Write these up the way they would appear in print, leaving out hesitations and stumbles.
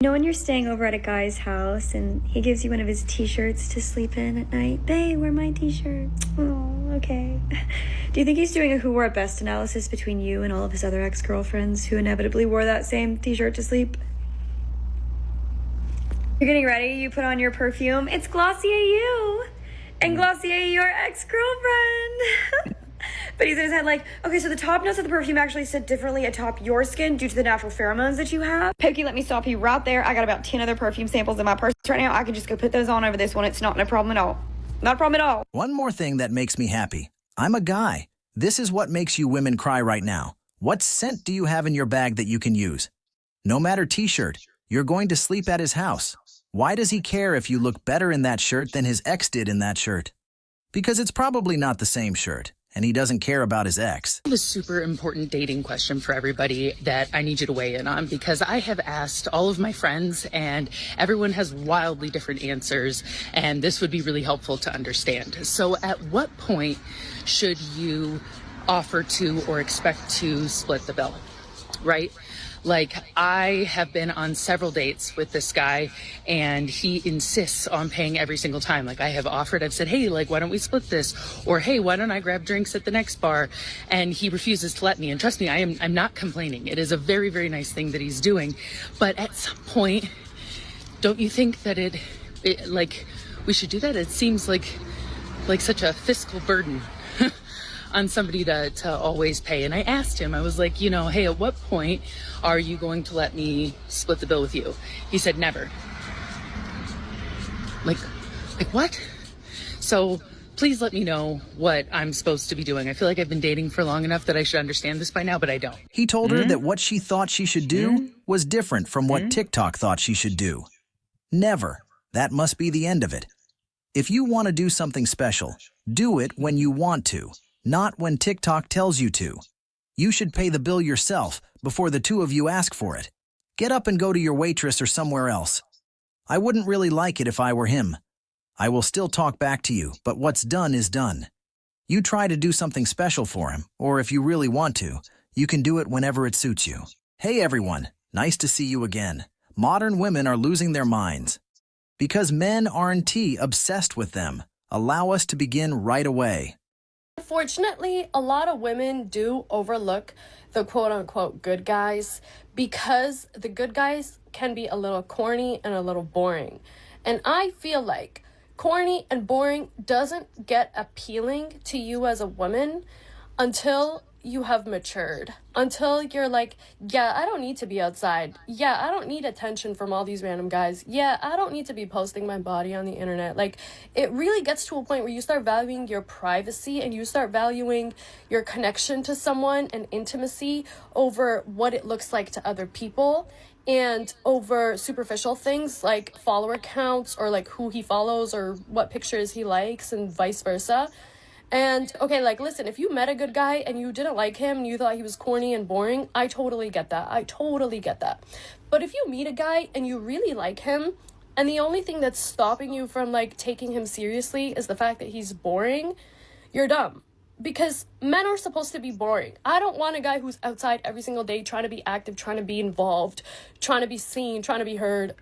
You know when you're staying over at a guy's house and he gives you one of his t-shirts to sleep in at night? Babe, wear my t-shirt. Oh, okay. Do you think he's doing a who wore best analysis between you and all of his other ex-girlfriends who inevitably wore that same t-shirt to sleep? You're getting ready, you put on your perfume. It's Glossier You! And Glossier, your ex-girlfriend! But he's in his head like, okay, so the top notes of the perfume actually sit differently atop your skin due to the natural pheromones that you have. Pokey, let me stop you right there. I got about 10 other perfume samples in my purse right now. I can just go put those on over this one. It's not a problem at all. Not a problem at all. One more thing that makes me happy. I'm a guy. This is what makes you women cry right now. What scent do you have in your bag that you can use? No matter t-shirt, you're going to sleep at his house. Why does he care if you look better in that shirt than his ex did in that shirt? Because it's probably not the same shirt. And he doesn't care about his ex. I have a super important dating question for everybody that I need you to weigh in on, because I have asked all of my friends and everyone has wildly different answers, and this would be really helpful to understand. So at what point should you offer to or expect to split the bill, right? Like, I have been on several dates with this guy and he insists on paying every single time. Like, I have offered, I've said, hey, like, why don't we split this? Or, hey, why don't I grab drinks at the next bar? And he refuses to let me. And trust me, I'm not complaining. It is a very, very nice thing that he's doing. But at some point, don't you think that it like, we should do that? It seems like such a fiscal burden on somebody to always pay. And I asked him, I was like, you know, hey, at what point are you going to let me split the bill with you? He said, never. Like what? So please let me know what I'm supposed to be doing. I feel like I've been dating for long enough that I should understand this by now, but I don't. He told her that what she thought she should do was different from what TikTok thought she should do. Never. That must be the end of it. If you want to do something special, do it when you want to. Not when TikTok tells you to. You should pay the bill yourself before the two of you ask for it. Get up and go to your waitress or somewhere else. I wouldn't really like it if I were him. I will still talk back to you, but what's done is done. You try to do something special for him, or if you really want to, you can do it whenever it suits you. Hey everyone, nice to see you again. Modern women are losing their minds. Because men aren't obsessed with them. Allow us to begin right away. Unfortunately, a lot of women do overlook the quote-unquote good guys because the good guys can be a little corny and a little boring. And I feel like corny and boring doesn't get appealing to you as a woman until you have matured, until you're like, yeah, I don't need to be outside. Yeah, I don't need attention from all these random guys. Yeah, I don't need to be posting my body on the internet. Like, it really gets to a point where you start valuing your privacy and you start valuing your connection to someone and intimacy over what it looks like to other people and over superficial things like follower counts or like who he follows or what pictures he likes and vice versa. And okay, like, listen, if you met a good guy and you didn't like him and you thought he was corny and boring, I totally get that. I totally get that. But if you meet a guy and you really like him and the only thing that's stopping you from like taking him seriously is the fact that he's boring, you're dumb. Because men are supposed to be boring. I don't want a guy who's outside every single day trying to be active, trying to be involved, trying to be seen, trying to be heard.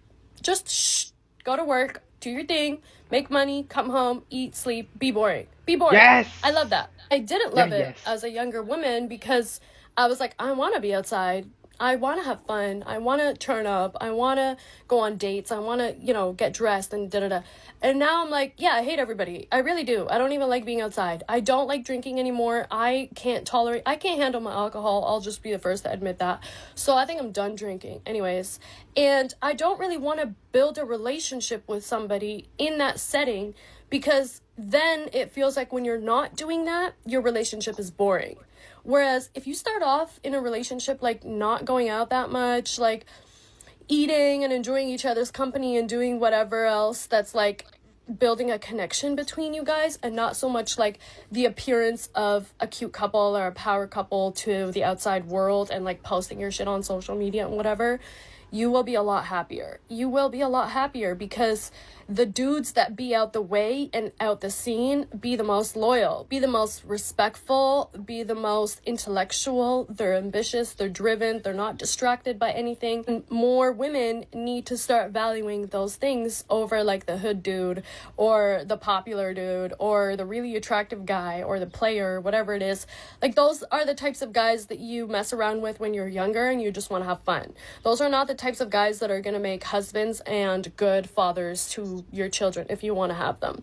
Just go to work, do your thing, make money, come home, eat, sleep, be boring. Be boring. Yes. I love that. I didn't love it yes. as a younger woman because I was like, I want to be outside. I want to have fun. I want to turn up. I want to go on dates. I want to, get dressed and da-da-da. And now I'm like, yeah, I hate everybody. I really do. I don't even like being outside. I don't like drinking anymore. I can't handle my alcohol. I'll just be the first to admit that. So I think I'm done drinking anyways. And I don't really want to build a relationship with somebody in that setting because then it feels like when you're not doing that, your relationship is boring. Whereas if you start off in a relationship, like not going out that much, like eating and enjoying each other's company and doing whatever else that's like building a connection between you guys and not so much like the appearance of a cute couple or a power couple to the outside world and like posting your shit on social media and whatever, you will be a lot happier. You will be a lot happier because the dudes that be out the way and out the scene be the most loyal, be the most respectful, be the most intellectual. They're ambitious, they're driven, they're not distracted by anything. And more women need to start valuing those things over like the hood dude or the popular dude or the really attractive guy or the player, whatever it is. Like, those are the types of guys that you mess around with when you're younger and you just want to have fun. Those are not the types of guys that are going to make husbands and good fathers to your children if you want to have them.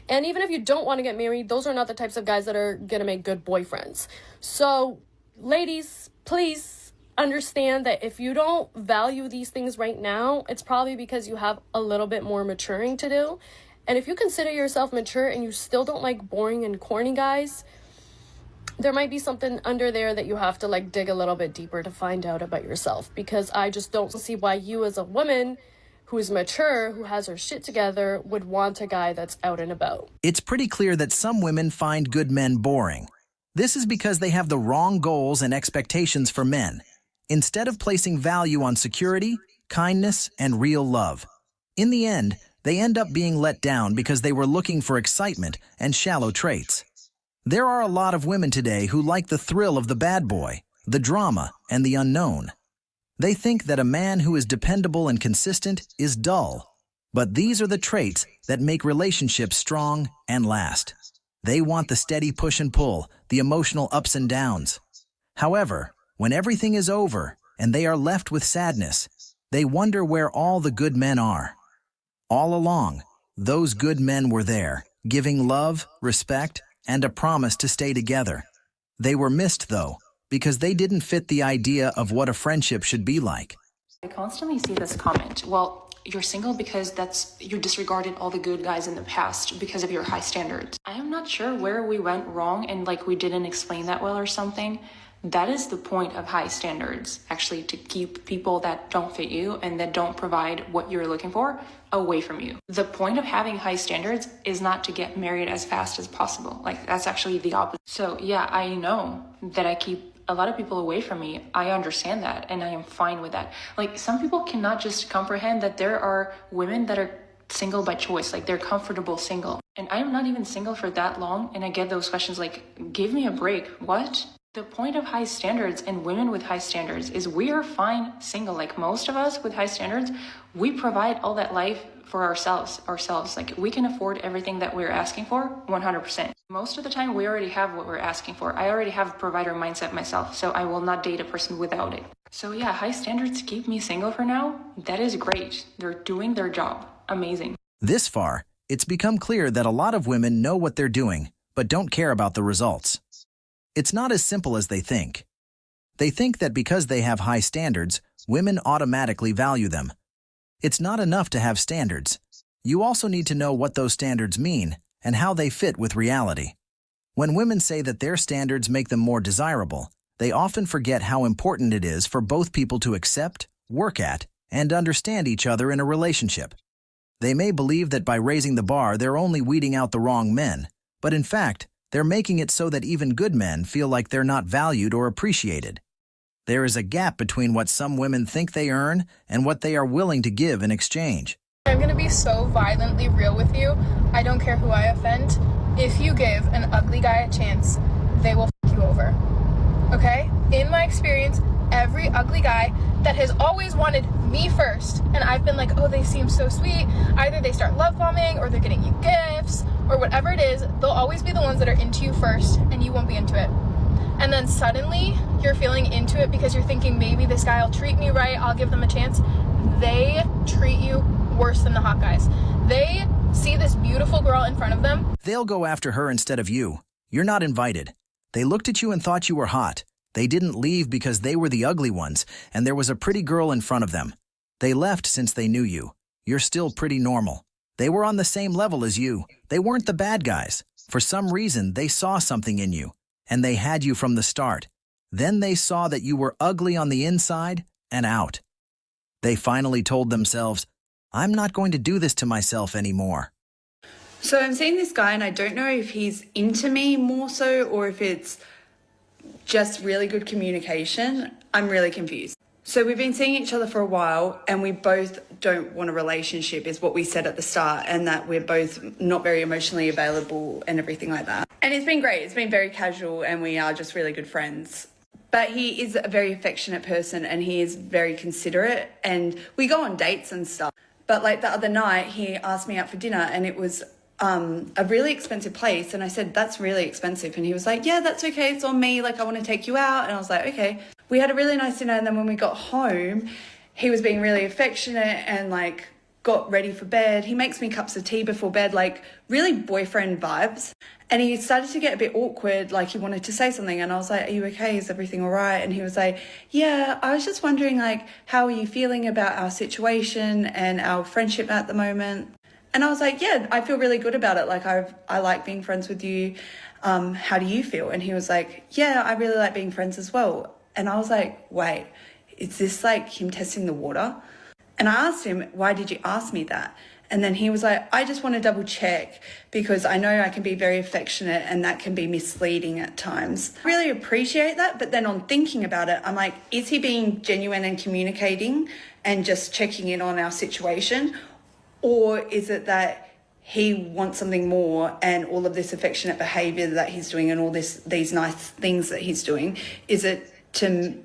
And even if you don't want to get married, those are not the types of guys that are going to make good boyfriends. So ladies, please understand that if you don't value these things right now, it's probably because you have a little bit more maturing to do. And if you consider yourself mature and you still don't like boring and corny guys, there might be something under there that you have to like dig a little bit deeper to find out about yourself, because I just don't see why you as a woman who is mature, who has her shit together, would want a guy that's out and about. It's pretty clear that some women find good men boring. This is because they have the wrong goals and expectations for men. Instead of placing value on security, kindness, and real love. In the end, they end up being let down because they were looking for excitement and shallow traits. There are a lot of women today who like the thrill of the bad boy, the drama, and the unknown. They think that a man who is dependable and consistent is dull. But these are the traits that make relationships strong and last. They want the steady push and pull, the emotional ups and downs. However, when everything is over and they are left with sadness, they wonder where all the good men are. All along, those good men were there, giving love, respect, and a promise to stay together. They were missed, though, because they didn't fit the idea of what a friendship should be like. I constantly see this comment, well, you're single because you disregarded all the good guys in the past because of your high standards. I am not sure where we went wrong and like we didn't explain that well or something. That is the point of high standards, actually, to keep people that don't fit you and that don't provide what you're looking for away from you. The point of having high standards is not to get married as fast as possible. Like, that's actually the opposite. So yeah, I know that I keep a lot of people away from me. I understand that and I am fine with that. Like, some people cannot just comprehend that there are women that are single by choice, like they're comfortable single. And I am not even single for that long, and I get those questions like, give me a break, what? The point of high standards and women with high standards is we are fine single. Like, most of us with high standards, we provide all that life for ourselves. Like, we can afford everything that we're asking for 100%. Most of the time, we already have what we're asking for. I already have a provider mindset myself, so I will not date a person without it. So yeah, high standards keep me single for now. That is great. They're doing their job. Amazing. This far, it's become clear that a lot of women know what they're doing, but don't care about the results. It's not as simple as they think. They think that because they have high standards, women automatically value them. It's not enough to have standards. You also need to know what those standards mean and how they fit with reality. When women say that their standards make them more desirable, they often forget how important it is for both people to accept, work at, and understand each other in a relationship. They may believe that by raising the bar, they're only weeding out the wrong men, but in fact, they're making it so that even good men feel like they're not valued or appreciated. There is a gap between what some women think they earn and what they are willing to give in exchange. I'm gonna be so violently real with you. I don't care who I offend. If you give an ugly guy a chance, they will f you over. Okay? In my experience, every ugly guy that has always wanted me first, and I've been like, oh, they seem so sweet, either they start love bombing or they're getting you gifts or whatever it is, they'll always be the ones that are into you first and you won't be into it. And then suddenly you're feeling into it because you're thinking maybe this guy will treat me right, I'll give them a chance. They treat you worse than the hot guys. They see this beautiful girl in front of them. They'll go after her instead of you. You're not invited. They looked at you and thought you were hot. They didn't leave because they were the ugly ones and there was a pretty girl in front of them. They left since they knew you. You're still pretty normal. They were on the same level as you. They weren't the bad guys. For some reason, they saw something in you, and they had you from the start. Then they saw that you were ugly on the inside and out. They finally told themselves, I'm not going to do this to myself anymore. So I'm seeing this guy and I don't know if he's into me more so or if it's just really good communication. I'm really confused. So we've been seeing each other for a while, and we both don't want a relationship, is what we said at the start, and that we're both not very emotionally available and everything like that. And it's been great. It's been very casual, and we are just really good friends. But he is a very affectionate person, and he is very considerate, and we go on dates and stuff. But like the other night, he asked me out for dinner, and it was a really expensive place. And I said, that's really expensive. And he was like, yeah, that's okay. It's on me. Like, I want to take you out. And I was like, okay. We had a really nice dinner. And then when we got home, he was being really affectionate and like got ready for bed. He makes me cups of tea before bed, like really boyfriend vibes. And he started to get a bit awkward, like he wanted to say something. And I was like, are you okay? Is everything all right? And he was like, yeah, I was just wondering, like, how are you feeling about our situation and our friendship at the moment? And I was like, yeah, I feel really good about it. Like, I like being friends with you. How do you feel? And he was like, yeah, I really like being friends as well. And I was like, wait, is this like him testing the water? And I asked him, why did you ask me that? And then he was like, I just want to double check because I know I can be very affectionate and that can be misleading at times. I really appreciate that. But then on thinking about it, I'm like, is he being genuine and communicating and just checking in on our situation? Or is it that he wants something more, and all of this affectionate behavior that he's doing and all these nice things that he's doing, is it to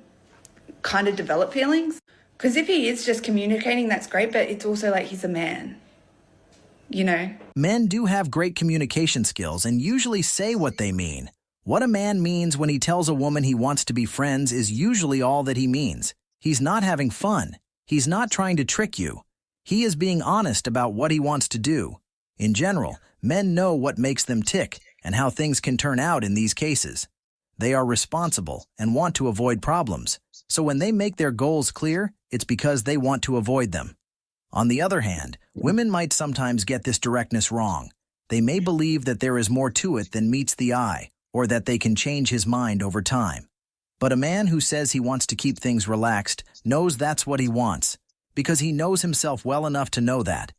kind of develop feelings? Because if he is just communicating, that's great, but it's also like he's a man, you know? Men do have great communication skills and usually say what they mean. What a man means when he tells a woman he wants to be friends is usually all that he means. He's not having fun. He's not trying to trick you. He is being honest about what he wants to do. In general, men know what makes them tick and how things can turn out in these cases. They are responsible and want to avoid problems. So when they make their goals clear, it's because they want to avoid them. On the other hand, women might sometimes get this directness wrong. They may believe that there is more to it than meets the eye, or that they can change his mind over time. But a man who says he wants to keep things relaxed knows that's what he wants, because he knows himself well enough to know that.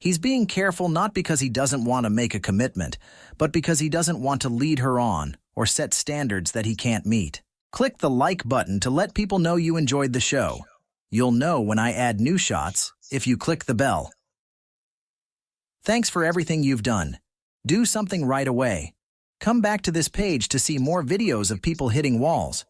He's being careful not because he doesn't want to make a commitment, but because he doesn't want to lead her on or set standards that he can't meet. Click the like button to let people know you enjoyed the show. You'll know when I add new shots if you click the bell. Thanks for everything you've done. Do something right away. Come back to this page to see more videos of people hitting walls.